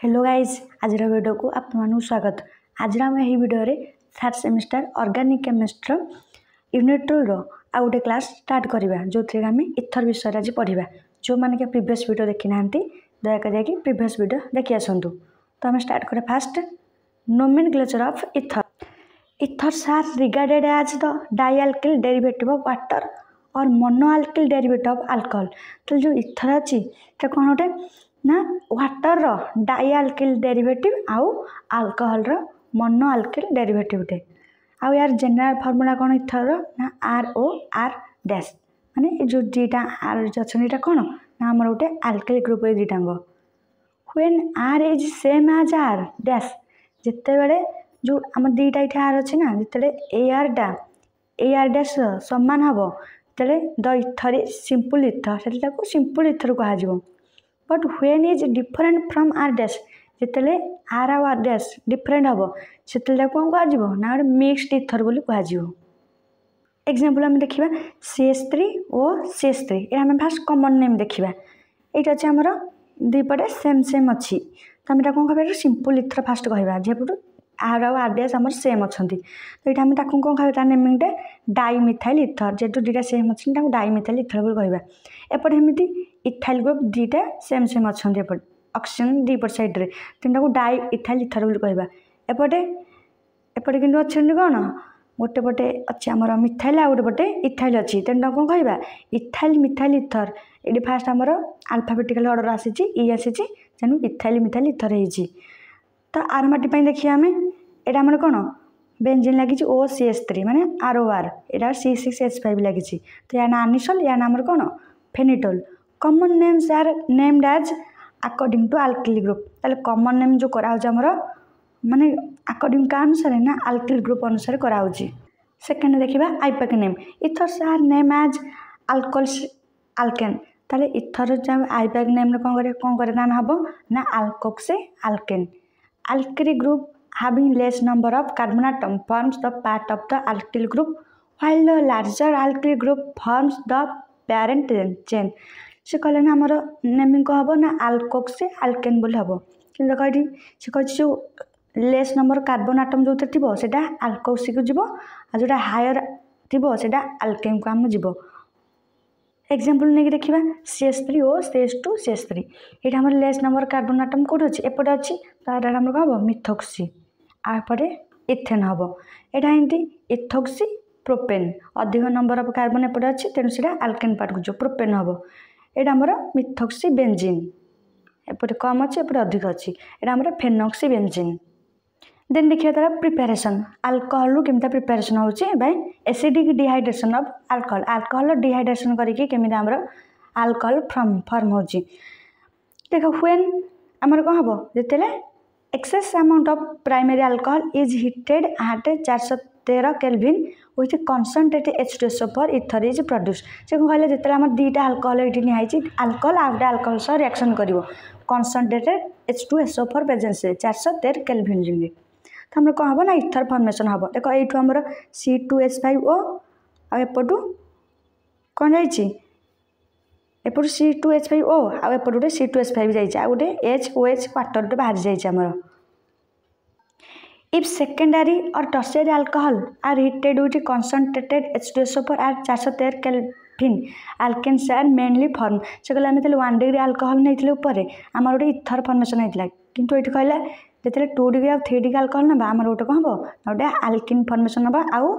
Hello guys आज video को आप स्वागत। आज आम यही वीडियो रे third semester organic chemistry unit 2 रो आ गोटे क्लास स्टार्ट करवा जो थे आम इथर विषय आज पढ़ा। जो मैंने प्रीवियस वीडियो देखी ना दयाक जाकि प्रीवियस वीडियो देखी आसतु। तो आम स्टार्ट करें first nomenclature of ether. Ethers are regarded as the dialkyl derivative of water or monoalkyl derivative of alcohol. तो जो इथर अच्छी कौन गोटे ना वाटर रो डाइअल्किल डेरिवेटिव आउ अल्कोहल रो मोनोअल्किल डेरिवेटिव टे आउ यार जनरल फार्मूला कौन इथर रो ना ROR डैश माने जो दीटा आर अच्छा कौन ना आम गोटे अल्किल ग्रुप दीटांग when R is same as R dash जिते बड़े जो आम दीटा ये आर अच्छे ना जिते AR डैश सामान हम जिते the ether is simple ether से सिंपल इथर कह। But when is different from R dash जिते R आउ R डैश डिफरेंट हम से कौन कह ना गोटे मिक्सड इथर बोली कह। एग्जांपल आम देखा CH3 और CH3 ये आम फास्ट कॉमन नेम देखा ये अच्छे आमर दुईपटे सेम सेम अच्छी तो आम कौन कह सिंपल इथर फास्ट कहवा जेपटू R आउ R डैश आमर सेम अच्छा तो ये आम कौन कह नेमिंग डाइमिथाइल इथर जेहेतु दुटा सेम अच्छी डाइमिथाइल इथर बोली कहवा। एपटे एमती इथाइल ग्रुप दुटा सेम सेम अच्छा ऑक्सीजन दुईपट सैड्रे तेनाली डाइ इथाइल इथर बोली कहवा। एपटे एपटे कि अच्छे कौन गोटे पटे अच्छे आमर मिथाइल आ गोटे पटे इथाइल अच्छी तेना कौन कहवा इथाइल मिथाइल इथर ये फास्ट आमर अल्फाबेटिकल ऑर्डर आसी ई आसी तेणु इथाइल मिथाइल इथर हो। तो आरोमेटिक देखिए आम ये आमर कौन बेंजीन लगी OCH3 माने ROR यहाँ C6H5 लगी तो या ना आनिसोल या नाम कौन phenetole. Common names are named as according to alkyl group ताले कॉमन नेम जो कराऊर माने अकॉर्डिंग का अनुसार ना अल्किल ग्रुप अनुसार कराऊँ। सेकेंड देखा IUPAC name ethers are name as alcohols alkane ताले इथर जो आइपैक नेम कौन करे ना हम ना alkoxy alkane. Alkyl group having less number of carbon atom forms the part of the alkyl group while the larger alkyl group forms the parent chain। से कहले ना आमर नेमिंग को हम ना अल्कोक्सी अल्केन बोली हम कि देख से कह जो लेस नंबर कार्बन आटम जो थी से अल्कोक्सी को जीव आ जो हायर थी से अल्केन को आम जीव। एग्जांपल नहीं देखा CH3 और CH2 CH3 ये आम less number carbon atom Kaut अच्छी एपटे अच्छी तो आम कौन हम मिथोक्सी आपटे इथेन हम यहाँ एमती इथोक्सी प्रोपेन अधिक नंबर ऑफ कार्बन एपटे अच्छी तेणु से अल्केन पार्ट को जो प्रोपेन हम यहाँ आमर मिथोक्सी बेंजीन एपटे कम अच्छी एपटे अधिक अच्छी यहाँ आमर फेनोक्सी बेंजीन। देन देखिए तार प्रिपेरेसन अल्कोहल रू केमिता प्रिपेरेसन होची by acidic dehydration of alcohol alcohol dehydration करके केमिता हमर अल्कोहल फॉर्म होची। देखो व्हेन हमर को हबो जेतेले excess amount of primary alcohol is heated at 413 kelvin with concentrated H2SO4 ether is produce से कहले जेतेले हमर दुईटा अल्कोहल एठी निहाइची अल्कोहल आ गोटे अल्कोहल सह रिएक्शन करिवो कंसंट्रेटेड H2SO4 प्रेजेंस 413 केल्विन रे तो हम कौन हम ना इथर फॉर्मेशन हम देख ये आमर C2H5O आएपटू कौन जापटू C2H5O आएपट गोटे C2H5 जा गोटे HOH वाटर गोटे बाहरी जामर। इफ सेकेंडरी और tertiary alcohol are heated with concentrated H2SO4 are 413 kelvin alkenes are mainly form से कहले 1 डिग्री अल्कोहल नहीं ऊपर आमर गोटे इथर फॉर्मेशन होता किंतु ये कहले जिते 2 डिग्री और 3 डिग्री अल्कोहल ना आम गोटे कौन हम गोटे आल्किन फॉर्मेशन हम आउ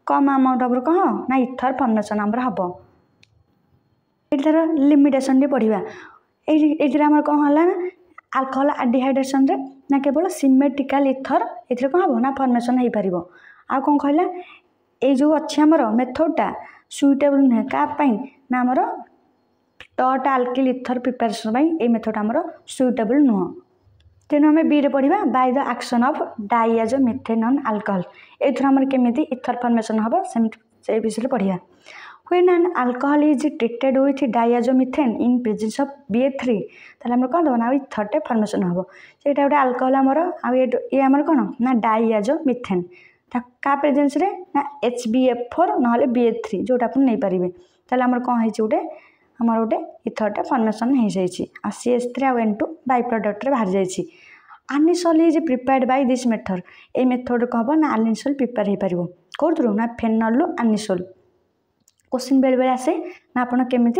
कम अमाउंट ऑफ कौन ना इथर फॉर्मेशन आम हम। ये लिमिटेशन टी पढ़ा ये आम कौन है ना अल्कोहल डिहाइड्रेशन रे ना केवल सिमेट्रिकल इथर ये कौन हम ना फॉर्मेशन हो पार आ कौन कहला ये जो अच्छी आमर मेथडटा सुइटेबल नुहे क्या ना आमर टट अल्किल इथर प्रिपेरेसन ये मेथड आमर सुइटेबल नुह तेणु आम बी रे पढ़ा by the action of diazomethane on alcohol ये केमिति इथर फॉर्मेशन हम से विषय पढ़ा। When an alcohol is treated with diazomethane in presence of BA3 ताले हम कौन देना इथरटे फॉर्मेशन हम से गोटे अल्कोहल आमर ये आमर कौन ना डाइआजोमिथेन क्या प्रेजेंस रे ना HBF4 ना BA3 जोटा आप नहीं पारे ताले आमर कौन है गोटे आमर गोटे इथरटे फर्मेसन हो जाइए आ CH3 आउ N2 बाय प्रोडक्ट बाहर जाइए। Anisole is prepared by this method ए मेथड कौन हम ना आनिसोल प्रिपेयर हो पार कौन ना फेनल आनिसोल क्वेश्चन बेले बेले आसे ना आपड़ केमी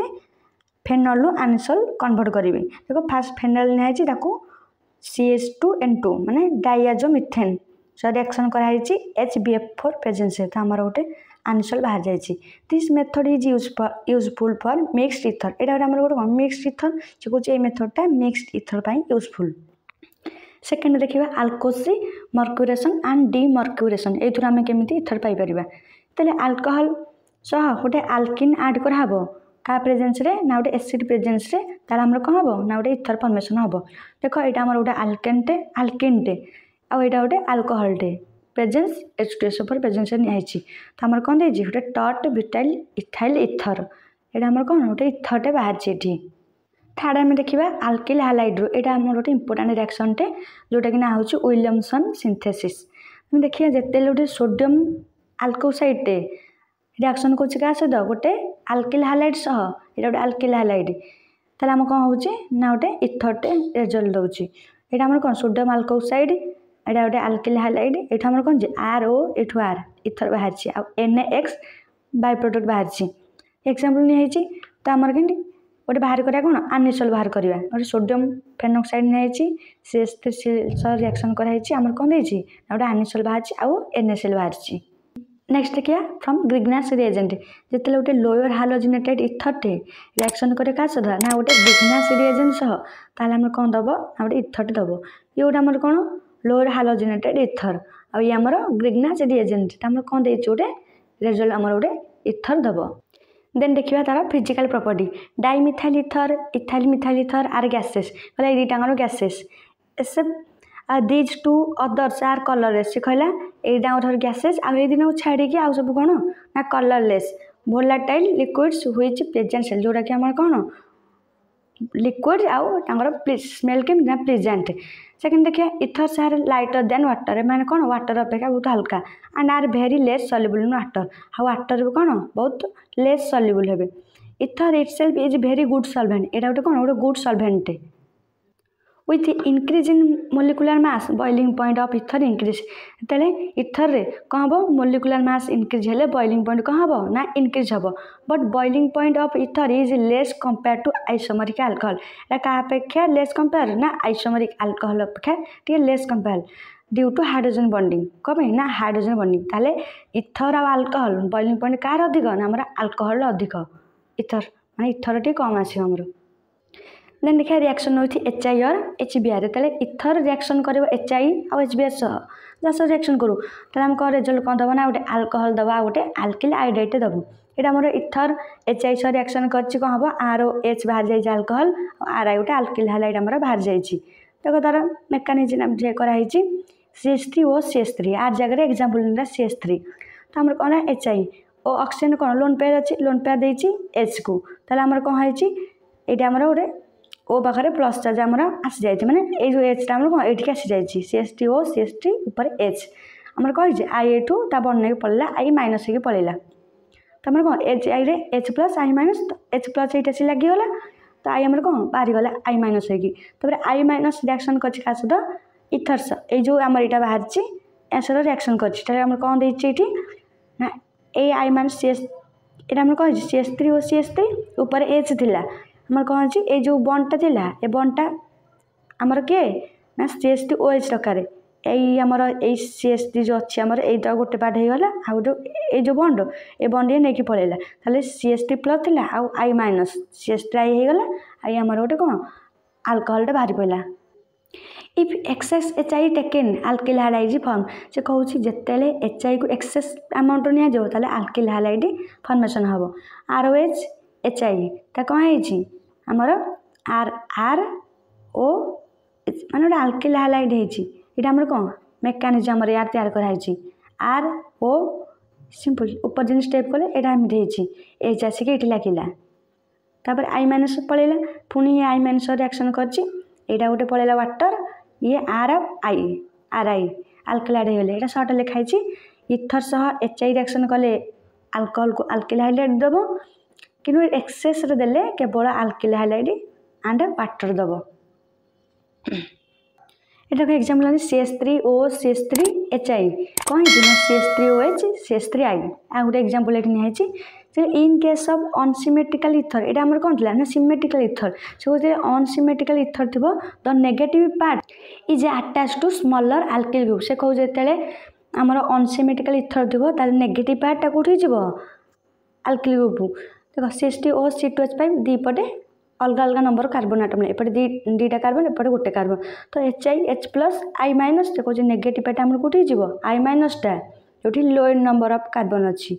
फेनल आनिसोल कन्वर्ट करेंगे देखो फास्ट फेनल निजी CH2N2 माने डाइआजोमिथेन रिएक्शन कराई HBF4 प्रेजेंस तो आमर गोटे आनिसोल बाहर जाइए। This method is useful for mixed ether यहाँ आम गोटे मिक्स्ड इथर से कौन ये मेथडटा मिक्स्ड इथर पर यूजफुल। सेकेंड देखिए अल्कोसी मर्क्यूरेशन एंड डीमर्क्यूरेशन ये आम केमी इथर पाइपर तेल अल्कोहल सह गोटे आल्किन ऐड कराब क्या प्रेजेंस रे ना गोटे एसिड प्रेजेंस रे तार आमर कौन हम ना गोटे इथर फॉर्मेशन हम देख यहाँ आमर गोटे आल्किनटे आउ यहाँ गोटे अल्कोहलटे प्रेजेंस H2SO4 प्रेजेंस निहाई तो आमर कौन देती गोटे टट ब्यूटाइल इथाइल इथर यहाँ आमर कौन गोटे इथरटे बाहर ये। थर्ड आम देखा आल्किल हालाइड यहाँ आम गोटे इंपोर्टाट रिएक्शनटे जोटा कि ना हूँ विलियमसन सिंथेसिस देखिए जिते गोटे सोडियम अल्कोसाइडटे रिएक्शन कौन क्या सहित गोटे आल्किल हालाइड सह ये गोटे आल्किल हालाइड ताल आम कौन हो ना गोटे इथरटे रिजल्ट दूसरी यहाँ आम कौन सोडियम अल्कोसाइड यहाँ गोटे आल्किल हालाइड ये आम कौन RO एठू R इथर बाहर आ NaX बाय प्रोडक्ट बाहर एग्जाम्पल नहीं तो आमर कि गोटे बाहर करा कौन आनिसोल बाहर करवा गोटे सोडियम फेनोक्साइड नहीं CH3 रिएक्शन कराई आमर कौन देती गोटे आनिसोल बाहर आउ NaCl बाहर। नेक्स्ट देखिए फ्रॉम ग्रिग्नास रिएजेंट जिते गोटे लोअर हालोजिनेटेड इथरटे रिएक्शन करे क्या सह ना गोटे ग्रिग्नास रिएजेंट सह ताल आम कौन दब ना गोटे इथरटे दब ये गोटे आमर कौन लोअर हालोजिनेटेड इथर आ ये आमर ग्रिग्नास रिएजेंट आम कौन दे गोटे रिजल्ट आमर गोटे इथर दब। देन देखिए तार physical property dimethyl methyl ether are gases कहला ये दुटांगर gases except these two others are colourless से कहला यहाँ गैसेस आउ ये दिन छाड़ी आउ सब कौन ना colourless volatile liquids which present सेल जोटा कि आम कौन लिक्विड आउ स्मेल के ना प्रेजेंट। सेकेंड देखिए ethers are lighter than water मैंने कौन वाटर अपेक्षा बहुत हल्का and are very less soluble in water हाँ वाटर भी कौन बहुत लेस सल्युबल हे। Ether itself is very good solvent यहाँ गोटे कौन गोटे good solvent with increase in molecular mass boiling point of ether increase तेरे इथर रे कौन हम मोलिकुलर मास इनक्रीज हेले बॉइलिंग पॉइंट कौन हम ना इनक्रीज हम but boiling point of ether is less compare to isomeric alcohol क्या अपेक्षा लेस कंपेयर ना आइसोमेरिक अल्कोहल अपेक्षा टे less compare due to hydrogen bonding कौन ना हाइड्रोजन बॉन्डिंग ताले इथर आ अल्कोहल बॉइलिंग पॉइंट कार अधिक ना आम अल्कोहल अधिक इथर माने इथर टे कम आस। देन देखिए रिएक्शन होती HI और HBr तेल इथर रिएक्शन कर HI और HBr सह जस रिएक्शन करूँ आम कौन रिजल्ट कौन दब ना गोटे अल्कोहल दबा गोटे आल्किल हाइड्रेट दब यहाँ आम इथर HI सह रिएक्शन कर हम ROH बाहर जाइए अल्कोहल और RI गोटे आल्किल हालाइड आम बाहर जाइए देख तार मेकानिजम कराई CH3 और CH3 आर जगह एग्जाम्पल CH3 तो आम कौन HI और ऑक्सीजन कौन लोन पेयर अच्छी लोन पेयर देती H को ताल आम कौन होती आम गोटे ओ पाखे प्लस चार्ज आमर आसी जाए मैंने जो एच टाइम कौन ये आसी जाए CH3 ओ CH3 ऊपर H आमर कही आई एठू ता बन पड़ेगा आई माइनस हो पड़ेगा तो आम कौन H I H plus I minus H plus ये आसी लगिगला तो आई आमर कौन बाहरी गला आई माइनस होपर आई माइनस रिएक्शन कर इथर्स ये जो आमर यहाँ बाहर सर रिएक्शन कर कौन देती ना ए आई माइनस CH ये आम कही CH3 ओ CH3 ऊपर H थिला आमर कौन अच्छी ये जो बॉन्डटा थिला ए बॉन्डटा आमर किए ना CH2 OH दरकार यही आमर ये CH3 जो अच्छी आमर यही गोटे पार्ट होगला आउ ये जो बॉन्ड ये बॉन्ड ये नहीं पड़ेगा ताले CH3 प्लस थिला आउ आई माइनस CH3 आई होगला आई आमर गोटे कौन अल्कोहलटा बाहरी पड़ा। If excess HI taken alkyl halide form से कहूँ जिते HI को एक्सेस अमाउंट निया आल्किल हालाइड फॉर्मेशन हम ROH HI ता कौन है आमर RO मान गोटे आल्किल हालाइड होता आमर कौन मेकानिजम आमर यार तैयार कराई RO सिंपल ऊपर जिन स्टेप कले यहाँ एमती H आसिक ये लगिला तापर आई माइनस पड़ेगा पुणी आई माइनस रिएक्शन कर गोटे पड़ेगा वाटर ये RI आल्किलाइड होगले यहाँ सर्ट लिखाई इथर सह HI रिएक्शन कले अल्कोहल को आल्किल हाइड्रेट दब कि एक्सेस देले केवल आल्किल हाइलाइड एंड वाटर दब। एटा एग्जांपल CH3O CH3HI कौन है CH3OH CH3I आ गोटे एग्जांपल ये निहाई in case of unsymmetrical ether एटा हमर कोन थला ना symmetrical ether so unsymmetrical ether थिबो the negative part is attached to smaller alkyl group से कहू जेतेले हमर अनसिमेट्रिकल इथर थिबो ताले नेगेटिव पार्ट ता कोठी जिवो अल्किल ग्रुप देखो CH2O C2H5 दी पटे अलग अलग नंबर कार्बन आटम एपटे दीटा कार्बन एपटे गोटे कार्बन तो HI+I- देखो नेगेटिव पार्ट हमर कोठी जिवो I- टा जोठी लोअर नंबर ऑफ कार्बन अछि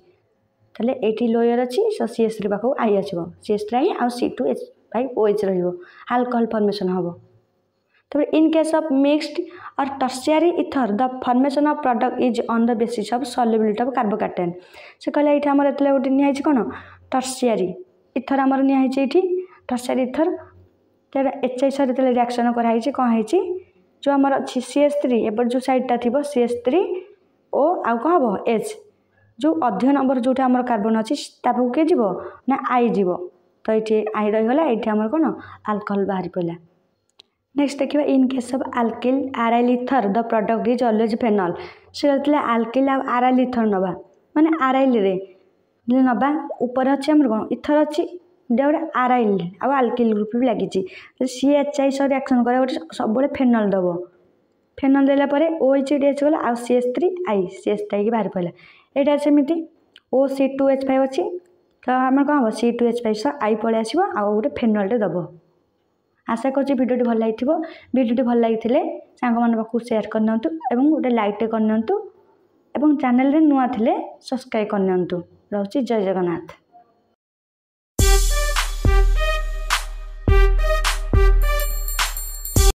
ताले एटी लोअर अछि सो CH3 पाखो I आछिबो CH3I आ C2H5OH रहिबो अल्कोहल फॉर्मेशन हबो। तो इन केस ऑफ मिक्स्ड और tertiary ether the formation of product is on the basis of solubility of carbocation से कहले एठी हमर एतले गोटे निहाई कोन टर्शियरी इथर हमर निहाई एठी टर्शियरी इथर तेरा HI सर एतले रिएक्शन कराई कोन है जो हमर अछि CH3 एपर जो साइड ता थिबो CH3O आ को हबो H जो अधिक नंबर जोटा हमर कार्बन अछि तापु के जिवो ना I जिवो तो एठी I रहि गला एठी हमर कोन अल्कोहल बाहरी पइला। नेक्स्ट देखिए इन case of alkyl आराइल ether the product is always phenol से कहले अल्किल आ आराइल इथर नबा माने आराइल रे नबा ऊपर अछि हमर कोन इथर अछि डेवरे आराइल आ अल्किल ग्रुप भी लागि छि CHI सर रिएक्शन करे गोटे सब बळे फेनॉल दबो फेनॉल देला परे OH डीएच गला आ CH3I CH3I के बाहर पइला एटा सेमिति OC2H5 अछि तो हमर कोन हो C2H5 सर I पळे आसीबो आ गोटे फेनॉल रे दबो। आशा करछि वीडियो भल लागिथिबो वीडियो भल लागिथिले सांग मन पाखु शेयर करनंतु एवं गोटे लाइक करनंतु एवं चैनल रे नुआ थिले सब्सक्राइब करनंतु रहउछि जय जगन्नाथ।